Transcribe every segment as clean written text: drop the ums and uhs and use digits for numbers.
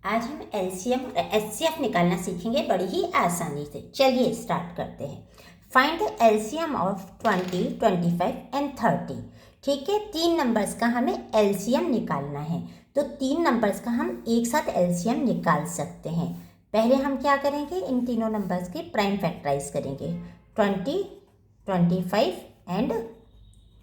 आज हम एलसीएम और एचसीएफ निकालना सीखेंगे बड़ी ही आसानी से। चलिए स्टार्ट करते हैं। Find the LCM of 20, 25 and 30। ठीक है, तीन नंबर्स का हमें एलसीएम निकालना है। तो तीन नंबर्स का हम एक साथ एलसीएम निकाल सकते हैं। पहले हम क्या करेंगे, इन तीनों नंबर्स की प्राइम फैक्टराइज करेंगे, 20, 25 एंड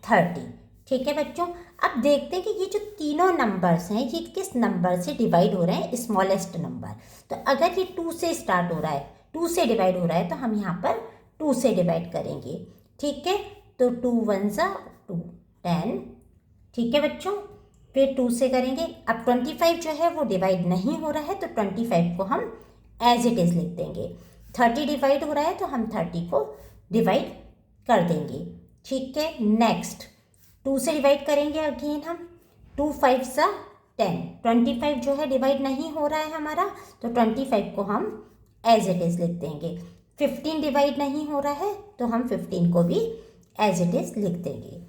30। ठीक है बच्चों, अब देखते हैं कि ये जो तीनों नंबर्स हैं ये किस नंबर से डिवाइड हो रहे हैं, स्मॉलेस्ट नंबर। तो अगर ये 2 से स्टार्ट हो रहा है, 2 से डिवाइड हो रहा है, तो हम यहाँ पर 2 से डिवाइड करेंगे। ठीक है, तो 2 1 सा 2, 10। ठीक है बच्चों, फिर 2 से करेंगे। अब 25 जो है वो डिवाइड नहीं हो रहा है, तो 25 को हम एज इट इज़ लिख देंगे। 30 डिवाइड हो रहा है, तो हम 30 को डिवाइड कर देंगे। ठीक है, नेक्स्ट 2 से डिवाइड करेंगे अगेन हम, 2 5 सा 10। 25 जो है डिवाइड नहीं हो रहा है हमारा, तो 25 को हम एज इट इज़ लिख देंगे। 15 डिवाइड नहीं हो रहा है, तो हम 15 को भी एज इट इज़ लिख देंगे।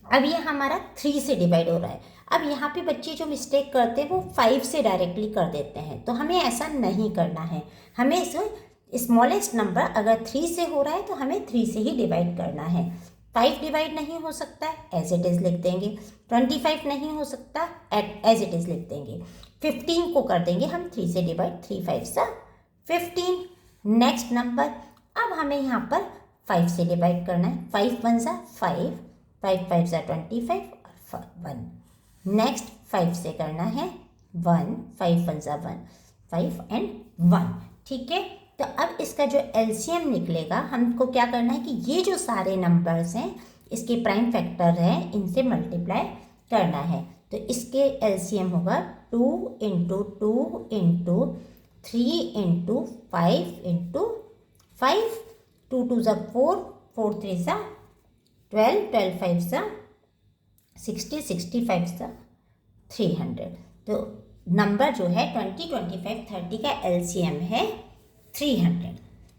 अब ये हमारा 3 से डिवाइड हो रहा है। अब यहाँ पे बच्चे जो मिस्टेक करते हैं वो 5 से डायरेक्टली कर देते हैं, तो हमें ऐसा नहीं करना है। हमें इस स्मॉलेस्ट नंबर अगर 3 से हो रहा है तो हमें 3 से ही डिवाइड करना है। 5 डिवाइड नहीं हो सकता है, एज इट इज़ लिख देंगे। 25 नहीं हो सकता, एज इट इज़ लिख देंगे। 15 को कर देंगे हम 3 से डिवाइड, 3 5 सा 15। नेक्स्ट नंबर, अब हमें यहाँ पर 5 से डिवाइड करना है। 5 1 सा 5, 5 5 सा 25 और 1। नेक्स्ट 5 से करना है 1, 5 1 सा 1, 5 एंड 1। ठीक है, तो अब इसका जो एलसीएम निकलेगा, हमको क्या करना है कि ये जो सारे नंबर्स हैं इसके प्राइम फैक्टर हैं, इनसे मल्टीप्लाई करना है। तो इसके एलसीएम होगा 2 इंटू 2 इंटू 3 इंटू 5 इंटू 5। 2 2 सा 4, 4 3 सा 12, 12 5 सा 60, 65 सा 300। तो नंबर जो है 20, 25, 30 का एलसीएम है 300।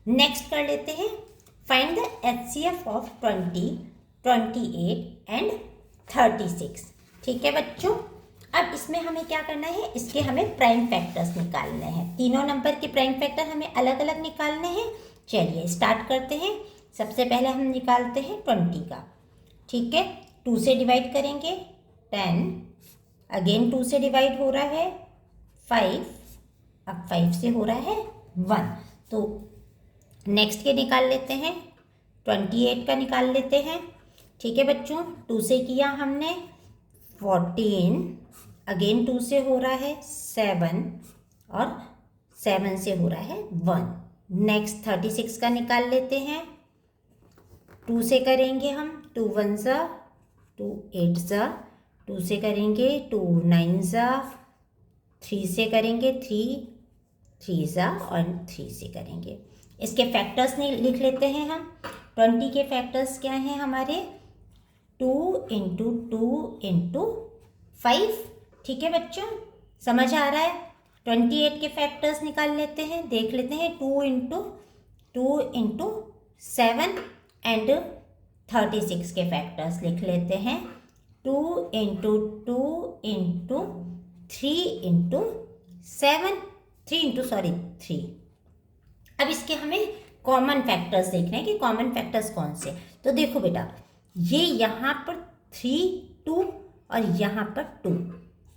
नेक्स्ट कर लेते हैं, find the HCF of 20, 28 and 36। ठीक है बच्चों, अब इसमें हमें क्या करना है, इसके हमें प्राइम फैक्टर्स निकालने हैं। तीनों नंबर के प्राइम फैक्टर हमें अलग अलग निकालने हैं। चलिए स्टार्ट करते हैं। सबसे पहले हम निकालते हैं 20 का। ठीक है, 2 से डिवाइड करेंगे 10, अगेन 2 से डिवाइड हो रहा है 5, अब 5 से हो रहा है 1। तो नेक्स्ट के निकाल लेते हैं, 28 का निकाल लेते हैं। ठीक है बच्चों, 2 से किया हमने 14, अगेन 2 से हो रहा है 7 और 7 से हो रहा है 1। नेक्स्ट 36 का निकाल लेते हैं। 2 से करेंगे हम 2 1 सा 2 8 सा, 2 से करेंगे 2 9 सा, 3 से करेंगे 3 3 सा और 3 से करेंगे। इसके फैक्टर्स नहीं लिख लेते हैं हम। 20 के फैक्टर्स क्या हैं हमारे, 2 इंटू 2 इंटू 5। ठीक है बच्चों, समझ आ रहा है। 28 के फैक्टर्स निकाल लेते हैं, देख लेते हैं। 2 इंटू 7 एंड 36 के फैक्टर्स लिख लेते हैं। 2 इंटू 2 इंटू 3 इंटू 7, 3। अब इसके हमें कॉमन फैक्टर्स देखने हैं कि कॉमन फैक्टर्स कौन से। तो देखो बेटा, ये यहाँ पर 3 2 और यहाँ पर 2।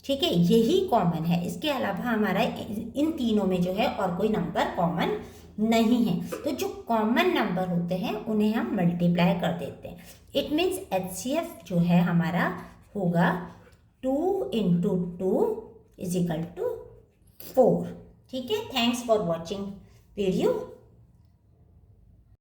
ठीक है, यही कॉमन है। इसके अलावा हमारा इन तीनों में जो है और कोई नंबर कॉमन नहीं है। तो जो कॉमन नंबर होते हैं उन्हें हम मल्टीप्लाई कर देते हैं। इट मीन्स एचसीएफ जो है हमारा होगा 2 इंटू 2 इज इक्वल टू 4। ठीक है, थैंक्स फॉर वॉचिंग वीडियो।